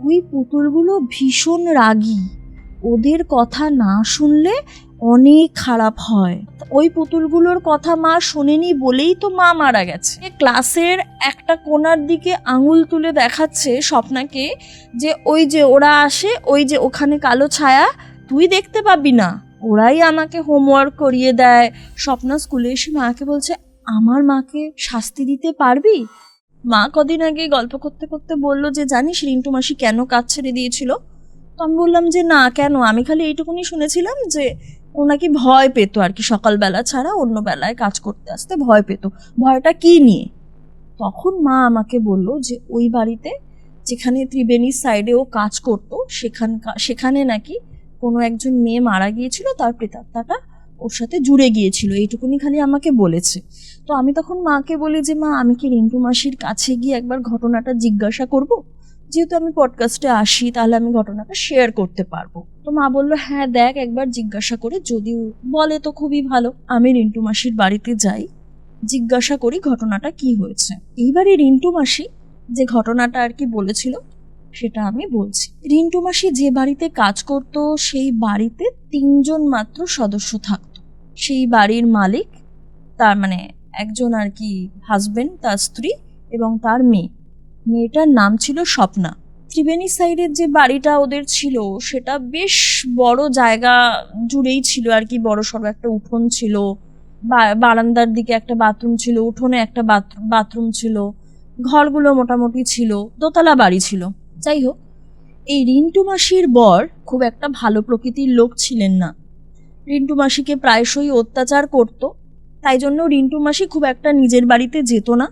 ওই পুতুলগুলো ভীষণ রাগী, ওদের কথা না শুনলে অনেক খারাপ হয়। ওই পুতুলগুলোর কথা মা শোনেনি বলেই তো মা মারা গেছে। ক্লাসের একটা কোণার দিকে আঙুল তুলে দেখাচ্ছে স্বপ্নাকে যে ওই যে ওরা আসে, ওই যে ওখানে কালো ছায়া, তুই দেখতে পাবি না, ওরাই আমাকে হোমওয়ার্ক করিয়ে দেয়। স্বপ্না স্কুলে এসে মাকে বলছে, আমার মাকে শাস্তি দিতে পারবি? মা কদিন আগে গল্প করতে করতে বললো যে জানিস রিন্টু মাসি কেন কাজ ছেড়ে দিয়েছিল? তো আমি বললাম যে না, কেন? আমি খালি এইটুকুনি শুনেছিলাম যে ও নাকি ভয় পেত আর কি, সকালবেলা ছাড়া অন্য বেলায় কাজ করতে আসতে ভয় পেত। ভয়টা কি নিয়ে? তখন মা আমাকে বলল যে ওই বাড়িতে যেখানে ত্রিবেণীর সাইডে ও কাজ করতো সেখানে নাকি কোনো একজন মেয়ে মারা গিয়েছিল, তার প্রেতাত্মাটা ওর সাথে জুড়ে গিয়েছিল, এইটুকুনি খালি আমাকে বলেছে। তো আমি তখন মাকে বলি যে মা, আমি কি রিন্টু মাসির কাছে গিয়ে একবার ঘটনাটা জিজ্ঞাসা করব? যেহেতু আমি পডকাস্টে আসি তাহলে আমি ঘটনাটা শেয়ার করতে পারবো। তো মা বললো হ্যাঁ দেখ, একবার জিজ্ঞাসা করে যদি বলে তো খুবই ভালো। আমি রিন্টু মাসির বাড়িতে যাই, জিজ্ঞাসা করি ঘটনাটা কি হয়েছে। এইবারে রিন্টু মাসি যে ঘটনাটা আর কি বলেছিল সেটা আমি বলছি। রিন্টু মাসি যে বাড়িতে কাজ করত সেই বাড়িতে 3 জন মাত্র সদস্য থাকতো। সেই বাড়ির মালিক, তার মানে একজন আর কি হাজবেন্ড, তার স্ত্রী এবং তার মেয়েটার নাম ছিল স্বপ্না। ত্রিবেণী সাইডের যে বাড়িটা ওদের ছিল সেটা বেশ বড় জায়গা জুড়েই ছিল আর কি, বড় সড়ো একটা উঠোন ছিল, বারান্দার দিকে একটা বাথরুম ছিল, উঠোনে একটা বাথরুম ছিল, ঘরগুলো মোটামুটি ছিল, দোতলা বাড়ি ছিল। যাই হোক, এই রিন্টু মাসির বর খুব একটা ভালো প্রকৃতির লোক ছিলেন না। রিন্টু মাসিকে প্রায়শই অত্যাচার করত, তাই জন্য রিন্টু মাসি খুব একটা নিজের বাড়িতে যেত না।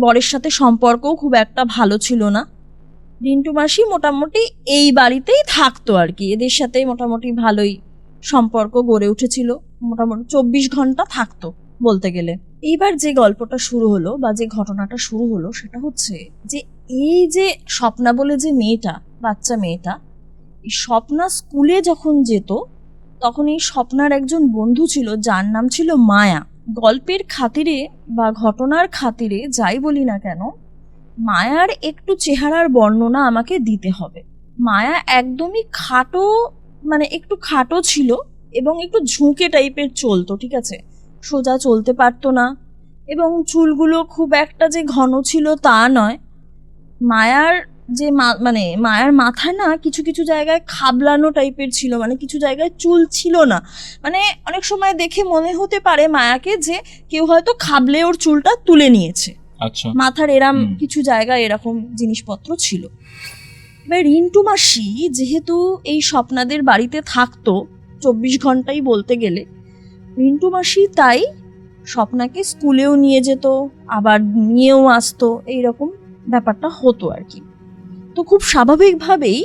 বরের সাথে সম্পর্কও খুব একটা ভালো ছিল না। রিন্টু মাসি মোটামুটি এই বাড়িতেই থাকতো আর কি, এদের সাথে মোটামুটি ভালোই সম্পর্ক গড়ে উঠেছিল, মোটামুটি 24 ঘন্টা থাকতো বলতে গেলে। এইবার যে গল্পটা শুরু হলো বা যে ঘটনাটা শুরু হলো সেটা হচ্ছে যে এই যে স্বপ্না বলে যে মেয়েটা, বাচ্চা মেয়েটা, এই স্বপ্না স্কুলে যখন যেত তখন এই স্বপ্নার একজন বন্ধু ছিল যার নাম ছিল মায়া। গল্পের খাতিরে বা ঘটনার খাতিরে যাই বলি না কেন, মায়ার একটু চেহারার বর্ণনা আমাকে দিতে হবে। মায়া একদমই খাটো, মানে একটু খাটো ছিল এবং একটু ঝুঁকে টাইপের চলতো, ঠিক আছে? সোজা চলতে পারতো না এবং চুলগুলো খুব একটা যে ঘন ছিল তা নয়। মায়ার যে মানে মায়ার মাথা না কিছু কিছু জায়গায় খাবলানো টাইপের ছিল, মানে কিছু জায়গায় চুল ছিল না। মানে অনেক সময় দেখে মনে হতে পারে মায়াকে যে কেউ হয়তো খাবলে ওর চুলটা তুলে নিয়েছে। আচ্ছা, মাথার এরম কিছু জায়গায় এরকম জিনিসপত্র ছিল। এবার রিন্টু মাসি যেহেতু এই স্বপ্নাদের বাড়িতে থাকতো 24 ঘন্টাই বলতে গেলে, রিন্টু মাসি তাই স্বপ্নাকে স্কুলেও নিয়ে যেত, আবার নিয়েও আসতো, এইরকম ব্যাপারটা হতো আর কি। তো খুব স্বাভাবিকভাবেই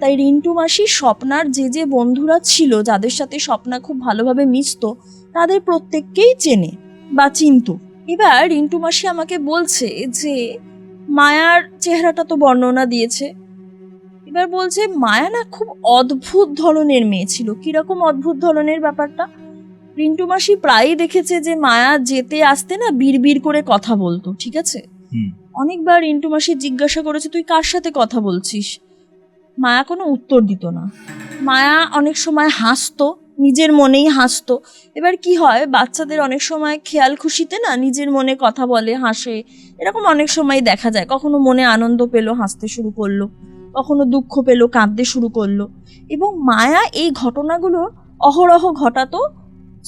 তাই রিন্টু মাসি স্বপ্নার যে যে বন্ধুরা ছিল, যাদের সাথে স্বপ্না খুব ভালোভাবে মিশতো, তাদের প্রত্যেককেই চেনে বা চিনত। এবার রিন্টু মাসি আমাকে বলছে যে মায়ার চেহারাটা তো বর্ণনা দিয়েছে, এবার বলছে মায়া না খুব অদ্ভুত ধরনের মেয়ে ছিল। কিরকম অদ্ভুত ধরনের ব্যাপারটা? রিন্টু মাসি প্রায়ই দেখেছে যে মায়া যেতে আসতে না বিড়বিড় করে কথা বলতো, ঠিক আছে? অনেকবার রিন্টু মাসি জিজ্ঞাসা করেছে তুই কার সাথে কথা বলছিস, মায়া কোনো উত্তর দিত না। মায়া অনেক সময় হাসতো, নিজের মনেই হাসতো। এবার কি হয়, বাচ্চাদের অনেক সময় খেয়াল খুশিতে না নিজের মনে কথা বলে, হাসে, এরকম অনেক সময় দেখা যায়। কখনো মনে আনন্দ পেলো, হাসতে শুরু করলো, কখনো দুঃখ পেলো, কাঁদতে শুরু করলো। এবং মায়া এই ঘটনাগুলো অহরহ ঘটাতো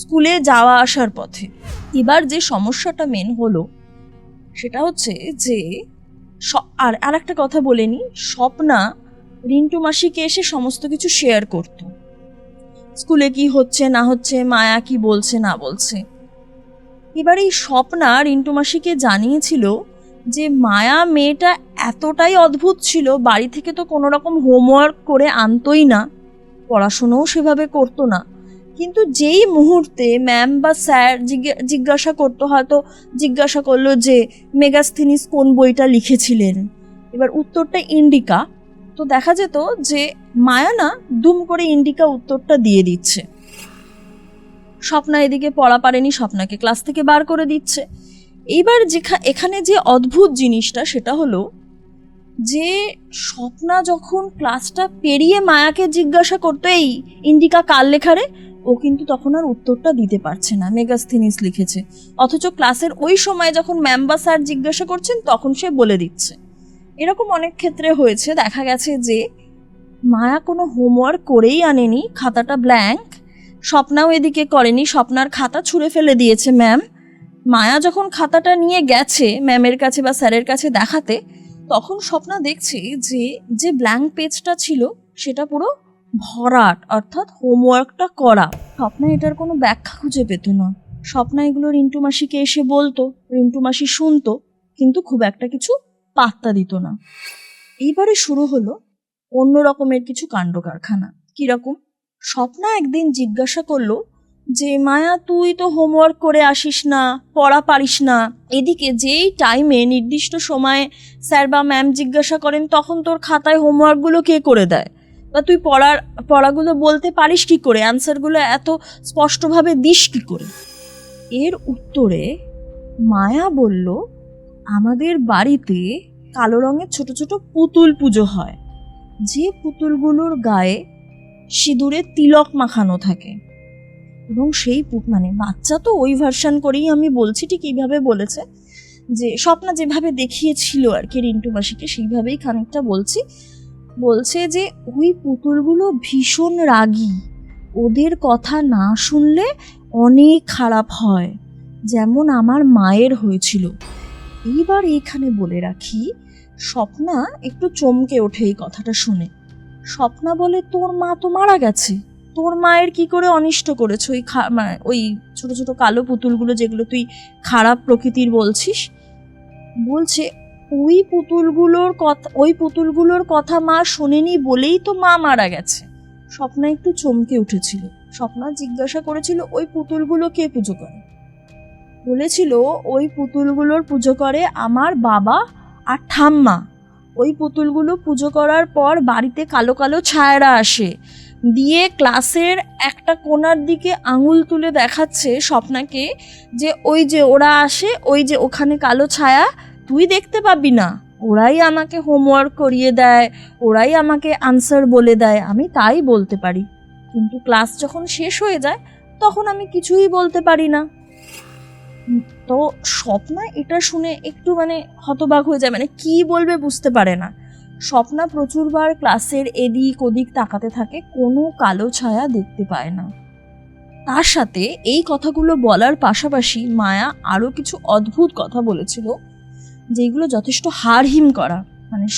স্কুলে যাওয়া আসার পথে। এবার যে সমস্যাটা মেন হলো সেটা হচ্ছে যে আর একটা কথা বলে নি, স্বপ্না রিন্টু মাসিকে এসে সমস্ত কিছু শেয়ার করত, স্কুলে কি হচ্ছে না হচ্ছে, মায়া কি বলছে না বলছে। এবার এই স্বপ্না রিন্টু মাসিকে জানিয়েছিল যে মায়া মেয়েটা এতটাই অদ্ভুত ছিল, বাড়ি থেকে তো কোনো রকম হোমওয়ার্ক করে আনতোই না, পড়াশোনাও সেভাবে করতো না, কিন্তু যেই মুহূর্তে ম্যাম বা স্যার জিজ্ঞাসা করতো, হয়তো জিজ্ঞাসা করলো যে মেগাস্থিনিস কোন বইটা লিখেছিলেন, এবার উত্তরটা ইন্ডিকা, তো দেখা যেত যে মায়া না দুম করে ইন্ডিকা উত্তরটা দিয়ে দিচ্ছে। স্বপ্না এদিকে পড়া পারেনি, স্বপ্নাকে ক্লাস থেকে বার করে দিচ্ছে। এইবার এখানে যে অদ্ভুত জিনিসটা সেটা হলো যে স্বপ্না যখন ক্লাসটা পেরিয়ে মায়াকে জিজ্ঞাসা করতো এই ইন্ডিকা কার লেখা রে, ও কিন্তু তখন আর উত্তরটা দিতে পারছে না, মেগাস্থিনিস লিখেছে। অথচ ক্লাসের ওই সময় যখন ম্যাম বা স্যার জিজ্ঞাসা করছেন তখন সে বলে দিচ্ছে। এরকম অনেক ক্ষেত্রে হয়েছে, দেখা গেছে যে মায়া কোনো হোমওয়ার্ক করেই আনেনি, খাতাটা ব্ল্যাঙ্ক, স্বপ্নাও এদিকে করেনি, স্বপ্নার খাতা ছুঁড়ে ফেলে দিয়েছে ম্যাম। মায়া যখন খাতাটা নিয়ে গেছে ম্যামের কাছে বা স্যারের কাছে দেখাতে, তখন স্বপ্না দেখছে যে যে ব্ল্যাঙ্ক পেজটা ছিল সেটা পুরো ভরাট, অর্থাৎ হোমওয়ার্কটা করা। স্বপ্না এটার কোনো ব্যাখ্যা খুঁজে পেত না। স্বপ্না এগুলো রিন্টু মাসিকে এসে বলতো, রিন্টু মাসি শুনতো, কিন্তু খুব একটা কিছু পাত্তা দিত না। এইবারে শুরু হলো অন্য রকমের কিছু কাণ্ড কারখানা। কিরকম? স্বপ্না একদিন জিজ্ঞাসা করলো যে মায়া তুই তো হোমওয়ার্ক করে আসিস না, পড়া পারিস না, এদিকে যেই টাইমে নির্দিষ্ট সময়ে স্যার বা ম্যাম জিজ্ঞাসা করেন তখন তোর খাতায় হোমওয়ার্কগুলো কে করে দেয়, বা তুই পড়াগুলো বলতে পারিস কি করে, অ্যান্সারগুলো এত স্পষ্টভাবে দিস কি করে? এর উত্তরে মায়া বলল, আমাদের বাড়িতে কালো রঙের ছোট ছোট পুতুল পুজো হয়, যে পুতুলগুলোর গায়ে সিঁদুরের তিলক মাখানো থাকে, এবং সেই বাচ্চা তো ওই ভার্সন করেই আমি বলছি, ঠিক এইভাবে বলেছে যে স্বপ্না যেভাবে দেখিয়েছিল আর কি রিন্টু মাসিকে, সেইভাবেই খানিকটা বলছে যে ওই পুতুলগুলো ভীষণ রাগী, ওদের কথা না শুনলে অনেক খারাপ হয়, যেমন আমার মায়ের হয়েছিল। এইবার এইখানে বলে রাখি, স্বপ্না একটু চমকে ওঠে এই কথাটা শুনে। স্বপ্না বলে, তোর মা তো মারা গেছে, তোর মায়ের কি করে অনিষ্ট করেছে ওই ছোট ছোট কালো পুতুলগুলো যেগুলো তুই খারাপ প্রকৃতির বলছিস? বলছে ওই পুতুলগুলোর কথা মা শোনেনি বলেই তো মা মারা গেছে। স্বপ্না একটু চমকে উঠেছিল। স্বপ্না জিজ্ঞাসা করেছিল ওই পুতুলগুলো কে পুজো করে? বলেছিল ওই পুতুলগুলোর পুজো করে আমার বাবা আর ঠাম্মা। ওই পুতুলগুলো পুজো করার পর বাড়িতে কালো কালো ছায়ারা আসে, দিয়ে ক্লাসের একটা কোণার দিকে আঙুল তুলে দেখাচ্ছে স্বপ্নাকে যে ওই যে ওরা আসে, ওই যে ওখানে কালো ছায়া, তুই দেখতে পাবি না, ওরাই আমাকে হোমওয়ার্ক করিয়ে দেয়, ওরাই আমাকে আনসার বলে দেয়, আমি তাই বলতে পারি, কিন্তু ক্লাস যখন শেষ হয়ে যায় তখন আমি কিছুই বলতে পারি না। তো স্বপ্না এটা শুনে একটু হতবাক হয়ে যায়, কি বলবে বুঝতে পারে না। স্বপ্না প্রচুরবার ক্লাসের এদিক ওদিক তাকাতে থাকে, কোনো কালো ছায়া দেখতে পায় না। তার সাথে এই কথাগুলো বলার পাশাপাশি মায়া আরও কিছু অদ্ভুত কথা বলেছিল, যেগুলো যথেষ্ট হাড়হিম করা,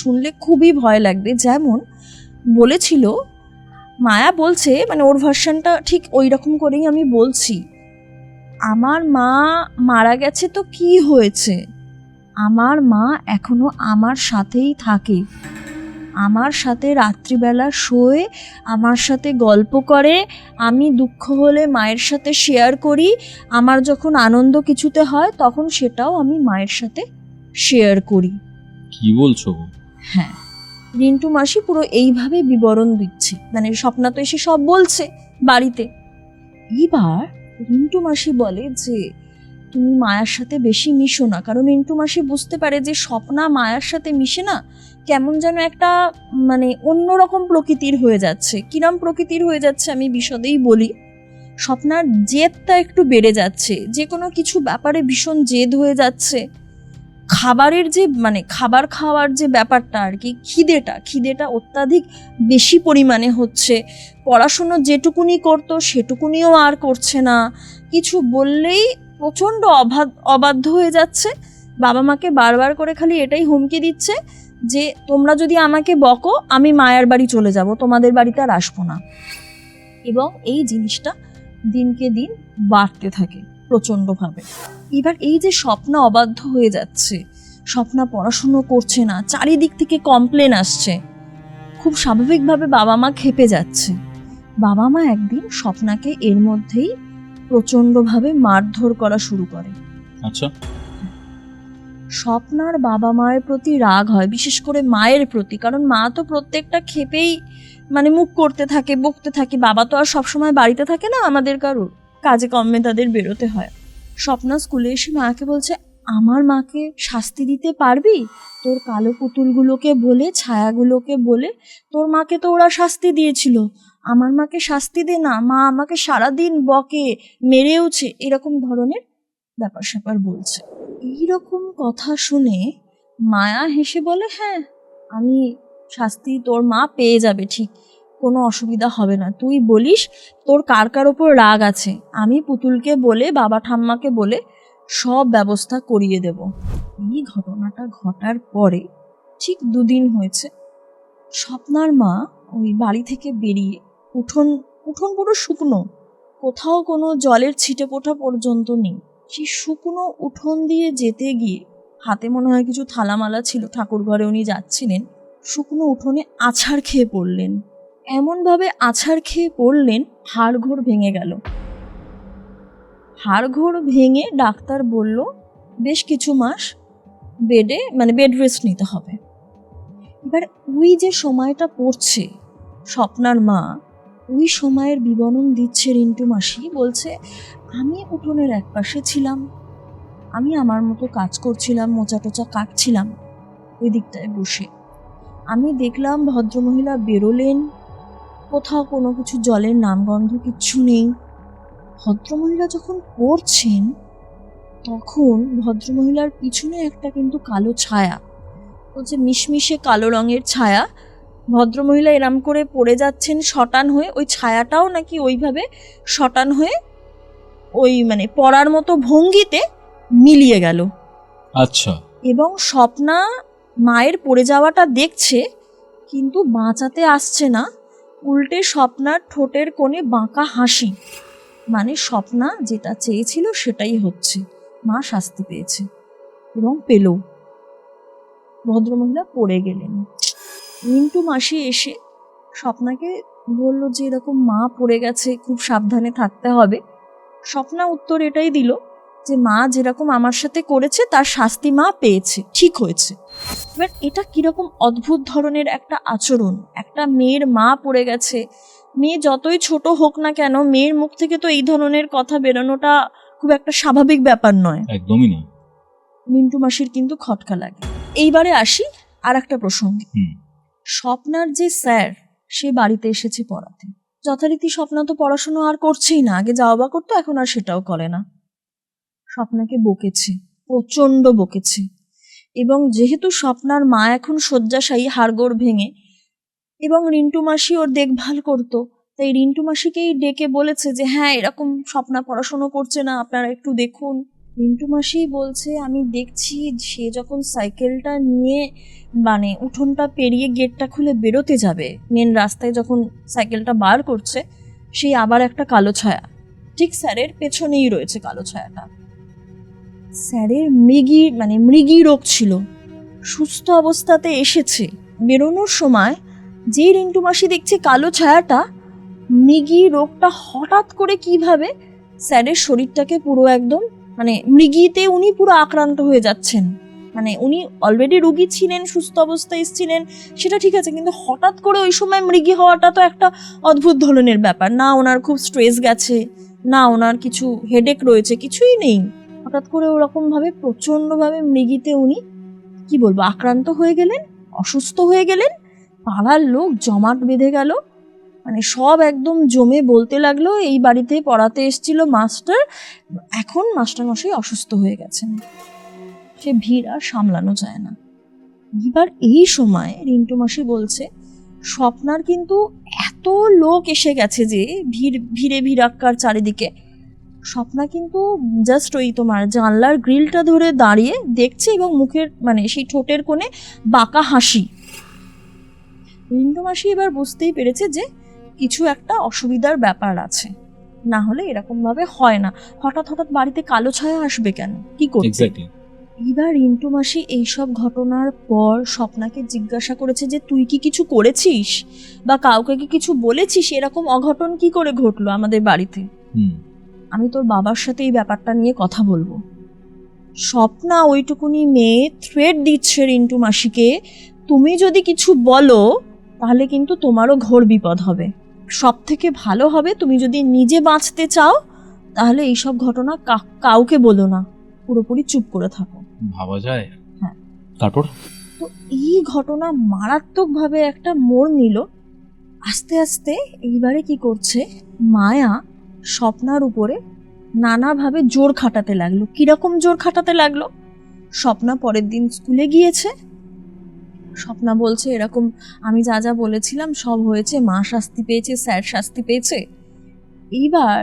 শুনলে খুবই ভয় লাগবে। যেমন বলেছিল, মায়া বলছে, ওর ভার্সনটা ঠিক ওই রকম করেই আমি বলছি, আমার মা মারা গেছে তো কি হয়েছে, আমার মা এখনো আমার সাথেই থাকে, আমার সাথে রাত্রিবেলা শোয়, আমার সাথে গল্প করে, আমি দুঃখ হলে মায়ের সাথে শেয়ার করি, আমার যখন আনন্দ কিছুতে হয় তখন সেটাও আমি মায়ের সাথে শেয়ার করি। কি বলছো? হ্যাঁ, রিন্টু মাসি পুরো এইভাবে বিবরণ দিচ্ছে, স্বপ্না তো এসে সব বলছে বাড়িতে। এবার রিন্টু মাসি বলে যে তুমি মায়ার সাথে বেশি মিশো না, কারণ রিন্টু মাসি বুঝতে পারে যে স্বপ্না মায়ার সাথে মিশে না কেমন যেন একটা অন্যরকম প্রকৃতির হয়ে যাচ্ছে। কিরম প্রকৃতির হয়ে যাচ্ছে আমি বিশদেই বলি। স্বপ্নার জেদটা একটু বেড়ে যাচ্ছে, যে কোনো কিছু ব্যাপারে ভীষণ জেদ হয়ে যাচ্ছে। খাবারের যে খাবার খাওয়ার যে ব্যাপারটা আর কি, খিদেটা অত্যাধিক বেশি পরিমাণে হচ্ছে। পড়াশুনো যেটুকুনি করতো সেটুকুনিও আর করছে না, কিছু বললেই প্রচণ্ড অবাধ্য হয়ে যাচ্ছে। বাবা মাকে বারবার করে খালি এটাই হুমকি দিচ্ছে যে তোমরা যদি আমাকে বকো আমি মায়ের বাড়ি চলে যাব, তোমাদের বাড়িতে আর আসবো না। এবং এই জিনিসটা দিনকে দিন বাড়তে থাকে প্রচণ্ডভাবে। এবার এই যে স্বপ্না অবাধ্য হয়ে যাচ্ছে, স্বপ্না পড়াশুনো করছে না, চারিদিক থেকে কমপ্লেন আসছে, খুব স্বাভাবিকভাবে বাবা মা ক্ষেপে যাচ্ছে। বাবা মা একদিন স্বপ্নাকে এর মধ্যেই প্রচণ্ডভাবে মারধর করা শুরু করে। আচ্ছা। স্বপ্নার বাবা মায়ের প্রতি রাগ হয়, বিশেষ করে মায়ের প্রতি, কারণ মা তো প্রত্যেকটা ক্ষেপেই মুখ করতে থাকে, বকতে থাকে। বাবা তো আর সবসময় বাড়িতে থাকে না, আমাদের কারোর কাজে কর্মে তাদের বেরোতে হয়। স্বপ্না স্কুলে এসে মাকে বলছে, আমার মাকে শাস্তি দিতে পারবি? তোর কালো পুতুলগুলোকে বলে, ছায়াগুলোকে বলে, তোর মাকে তো ওরা শাস্তি দিয়েছিল, আমার মাকে শাস্তি দে না, মা আমাকে সারাদিন বকে, মেরেওছে, এরকম ধরনের ব্যাপার স্যাপার বলছে। এইরকম কথা শুনে মায়া হেসে বলে, হ্যাঁ, আমি শাস্তি তোর মা পেয়ে যাবে, ঠিক কোনো অসুবিধা হবে না। তুই বলিস তোর কার কার ওপর রাগ আছে, আমি পুতুলকে বলে, বাবা ঠাম্মাকে বলে সব ব্যবস্থা করিয়ে দেব। এই ঘটনাটা ঘটার পরে ঠিক 2 দিন হয়েছে, স্বপ্নার মা ওই বাড়ি থেকে বেরিয়ে উঠোন পুরো শুকনো, কোথাও কোনো জলের ছিটে ফোঁটা পর্যন্ত নেই। সেই শুকনো উঠোন দিয়ে যেতে গিয়ে হাতে মনে হয় কিছু থালামালা ছিল, ঠাকুর ঘরে উনি যাচ্ছিলেন, শুকনো উঠোনে আছাড় খেয়ে পড়লেন। এমনভাবে আছাড় খেয়ে পড়লেন, হাড়গোড় ভেঙে গেল। হাড়গোড় ভেঙে ডাক্তার বলল বেশ কিছু মাস বেড রেস্ট নিতে হবে। এবার ওই যে সময়টা পড়ছে, স্বপ্নার মা ওই সময়ের বিবরণ দিচ্ছে রিন্টু মাসি, বলছে আমি উঠোনের একপাশে ছিলাম, আমি আমার মতো কাজ করছিলাম, মোচা টোচা কাটছিলাম ওই দিকটায় বসে। আমি দেখলাম ভদ্রমহিলা বেরোলেন, কোথাও কোনো কিছু জলের নামগন্ধ কিচ্ছু নেই। ভদ্রমহিলা যখন পড়ছেন তখন ভদ্রমহিলার পিছনে একটা কিন্তু কালো ছায়া, বলছে মিশমিশে কালো রঙের ছায়া, ভদ্রমহিলা এরম করে পড়ে যাচ্ছেন শটান হয়ে, ওই ছায়াটাও নাকি ওইভাবে শটান হয়ে ওই মানে পড়ার মতো ভঙ্গিতে মিলিয়ে গেল। আচ্ছা। এবং স্বপ্না মায়ের পড়ে যাওয়াটা দেখছে, কিন্তু বাঁচাতে আসছে না, উল্টে স্বপ্নার ঠোঁটের কোণে বাঁকা হাসি, মানে স্বপ্না যেটা চেয়েছিল সেটাই হচ্ছে, মা শাস্তি পেয়েছে এবং পেল। ভদ্রমহিলা পড়ে গেলেন। রিন্টু মাসি এসে স্বপ্নাকে বলল যে এরকম মা পড়ে গেছে, খুব সাবধানে থাকতে হবে। স্বপ্না উত্তর এটাই দিল যে মা যেরকম আমার সাথে করেছে তার শাস্তি মা পেয়েছে, ঠিক হয়েছে। এবার এটা কিরকম অদ্ভুত ধরনের একটা আচরণ, একটা মেয়ের মা পড়ে গেছে, মেয়ে যতই ছোট হোক না কেন, মেয়ের মুখ থেকে তো এই ধরনের কথা বেরোনোটা খুব একটা স্বাভাবিক ব্যাপার নয়, একদমই না। মিন্টু মাসির কিন্তু খটকা লাগে। এইবারে আসি আর একটা প্রসঙ্গে। স্বপ্নার যে স্যার, সে বাড়িতে এসেছে পড়াতে। যথারীতি স্বপ্না তো পড়াশুনো আর করছেই না, আগে যাওয়া বা করতো, এখন আর সেটাও করে না। স্বপ্নাকে বকেছে, প্রচণ্ড বকেছে। এবং যেহেতু স্বপ্নার মা এখন শয্যাশায়ী, হাড়গোড় ভেঙে, এবং রিন্টু মাসি ওর দেখভাল করতো, তাই রিন্টু মাসিকেই ডেকে বলেছে যে হ্যাঁ এরকম স্বপ্না পড়াশুনো করছে না, আপনারা একটু দেখুন। রিন্টু মাসি বলছে আমি দেখছি সে যখন সাইকেলটা নিয়ে মানে উঠোনটা পেরিয়ে গেটটা খুলে বেরোতে যাবে, মেন রাস্তায় যখন সাইকেলটা বার করছে, সেই আবার একটা কালো ছায়া ঠিক স্যারের পেছনেই রয়েছে। কালো ছায়াটা স্যারের মৃগী রোগ ছিল, সুস্থ অবস্থাতে এসেছে। বেরোনোর সময় যে রিন্টু মাসি দেখছে কালো ছায়াটা, মৃগী রোগটা হঠাৎ করে কিভাবে স্যারের শরীরটাকে পুরো একদম মৃগীতে উনি পুরো আক্রান্ত হয়ে যাচ্ছেন। উনি অলরেডি রোগী ছিলেন, সুস্থ অবস্থায় এসেছিলেন, সেটা ঠিক আছে, কিন্তু হঠাৎ করে ওই সময় মৃগী হওয়াটা তো একটা অদ্ভুত ধরনের ব্যাপার। না ওনার খুব স্ট্রেস গেছে, না ওনার কিছু হেডেক রয়েছে, কিছুই নেই, হঠাৎ করে ওরকমভাবে প্রচণ্ডভাবে মৃগীতে উনি আক্রান্ত হয়ে গেলেন, অসুস্থ হয়ে গেলেন। পাড়ার লোক জমাট বেঁধে গেল, সব একদম জমে বলতে লাগলো এই বাড়িতে পড়াতে এসেছিল মাস্টার, এখন মাস্টারমশাই অসুস্থ হয়ে গেছেন। সে ভিড় আর সামলানো যায় না। এবার এই সময় রিন্টু মাসি বলছে স্বপ্নার কিন্তু এত লোক এসে গেছে যে ভিড়ে ভিড়াক্কার চারিদিকে, স্বপ্না কিন্তু জাস্ট ওই তোমার জানলার গ্রিলটা ধরে দাঁড়িয়ে দেখছে এবং মুখের সেই ঠোঁটের কোণে বাঁকা হাসি। রিন্টু মাসি এবার বুঝতেই পেরেছে যে কিছু একটা অসুবিধার ব্যাপার আছে, না হলে এরকম ভাবে হয় না, হঠাৎ হঠাৎ বাড়িতে কালো ছায়া আসবে কেন, কি করতে। এবার রিন্টু মাসি এইসব ঘটনার পর স্বপ্নাকে জিজ্ঞাসা করেছে যে তুই কি কিছু করেছিস বা কাউকে কি কিছু বলেছিস, এরকম অঘটন কি করে ঘটলো আমাদের বাড়িতে, আমি তোর বাবার সাথে এই ব্যাপারটা নিয়ে কথা বলবো। স্বপ্না ওইটুকুনি মেয়ে থ্রেট দিচ্ছে রিন্টু মাসিকে, তুমি যদি কিছু বলো তাহলে কিন্তু তোমারও ঘোর বিপদ হবে, সব থেকে ভালো হবে তুমি যদি নিজে বাঁচতে চাও তাহলে এইসব ঘটনা কাউকে বলো না, পুরোপুরি চুপ করে থাকো। ভাবা যায়। হ্যাঁ। তারপর? তো এই ঘটনা মারাত্মকভাবে একটা মোড় নিল। আস্তে আস্তে এইবারে কি করছে, মায়া স্বপ্নার উপরে নানাভাবে জোর খাটাতে লাগলো। কিরকম জোর খাটাতে লাগলো? স্বপ্না পরের দিন স্কুলে গিয়েছে। স্বপ্না বলছে এরকম আমি যা যা বলেছিলাম সব হয়েছে, মা শাস্তি পেয়েছে, স্যার শাস্তি পেয়েছে। এইবার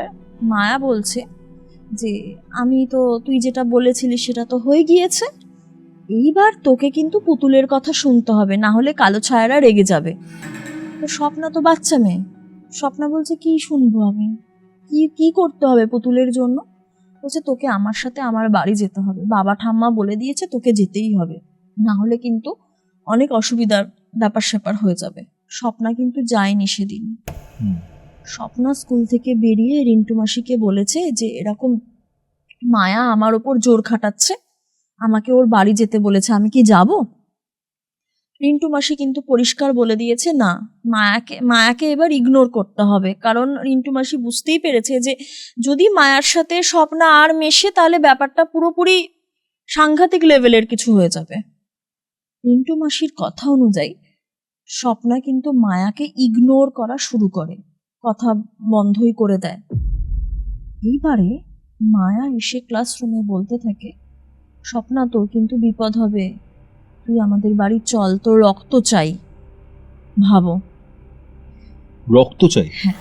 মায়া বলছে যে আমি তো, তুই যেটা বলেছিলি সেটা তো হয়ে গিয়েছে, এইবার তোকে কিন্তু পুতুলের কথা শুনতে হবে, না হলে কালো ছায়ারা রেগে যাবে। তো স্বপ্না তো বাচ্চা মেয়ে, স্বপ্না বলছে কি শুনবো আমি, কি কি করতে হবে পুতুলের জন্য? বলছে তোকে আমার সাথে আমার বাড়ি যেতে হবে, বাবা ঠাম্মা বলে দিয়েছে তোকে যেতেই হবে, না হলে কিন্তু অনেক অসুবিধার ব্যাপার স্যাপার হয়ে যাবে। স্বপ্না কিন্তু যায়নি সেদিন। হুম। স্বপ্না স্কুল থেকে বেরিয়ে রিন্টু মাসিকে বলেছে যে এরকম মায়া আমার ওপর জোর খাটাচ্ছে, আমাকে ওর বাড়ি যেতে বলেছে, আমি কি যাব? রিন্টু মাসি কিন্তু পরিষ্কার বলে দিয়েছে না, মায়াকে এবার ইগনোর করতে হবে, কারণ রিন্টু মাসি বুঝতেই পেরেছে যে যদি মায়ার সাথে স্বপ্না আর মেশে তাহলে ব্যাপারটা পুরোপুরি সাংঘাতিক লেভেলের কিছু হয়ে যাবে। রিন্টু মাসির কথা অনুযায়ী স্বপ্না কিন্তু মায়াকে ইগনোর করা শুরু করে, কথা বন্ধই করে দেয়। এইবারে মায়া এসে ক্লাসরুমে বলতে থাকে, স্বপ্না তোর কিন্তু বিপদ হবে, তুই আমাদের বাড়ি চল, তোর রক্ত চাই। ভাবো। রক্ত চাই? হ্যাঁ।